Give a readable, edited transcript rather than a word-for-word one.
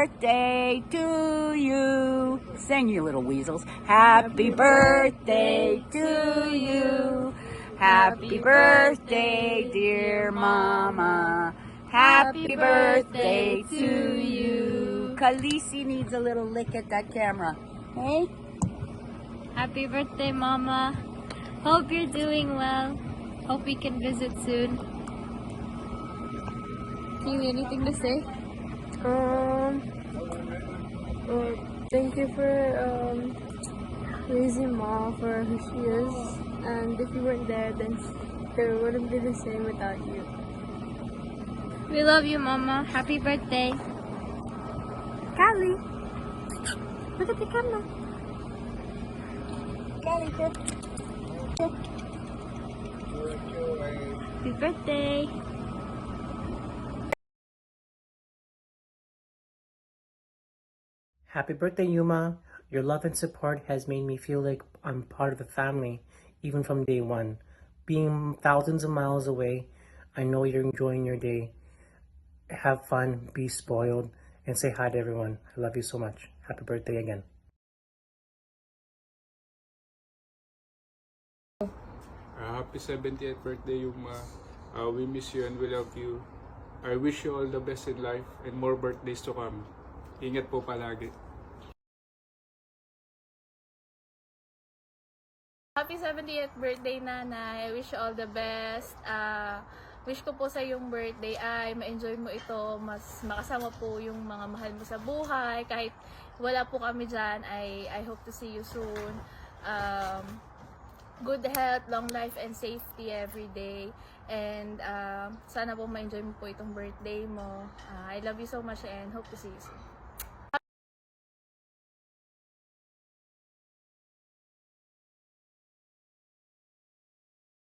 birthday to you. Sing, you little weasels. Happy birthday to you. Happy birthday, dear mama. Happy birthday to you. Khaleesi needs a little lick at that camera. Hey? Happy birthday, Mama. Hope you're doing well. Hope we can visit soon. Do you have anything to say? Thank you for raising Mom for who she is. And if you weren't there, then there wouldn't be the same without you. We love you, Mama. Happy birthday. Callie, look at the camera. Callie, Happy birthday. Happy birthday, Yuma. Your love and support has made me feel like I'm part of the family, even from day one. Being thousands of miles away, I know you're enjoying your day. Have fun, be spoiled, and say hi to everyone. I love you so much. Happy birthday again. Happy 70th birthday, Yuma. We miss you and we love you. I wish you all the best in life and more birthdays to come. Ingat po palagi. Happy 70th birthday, Nanay. I wish you all the best. Wish ko po sa yung birthday ay ma-enjoy mo ito. Mas makasama po yung mga mahal mo sa buhay. Kahit wala po kami dyan, I hope to see you soon. Good health, long life, and safety every day. And sana po ma-enjoy mo po itong birthday mo. I love you so much and hope to see you soon.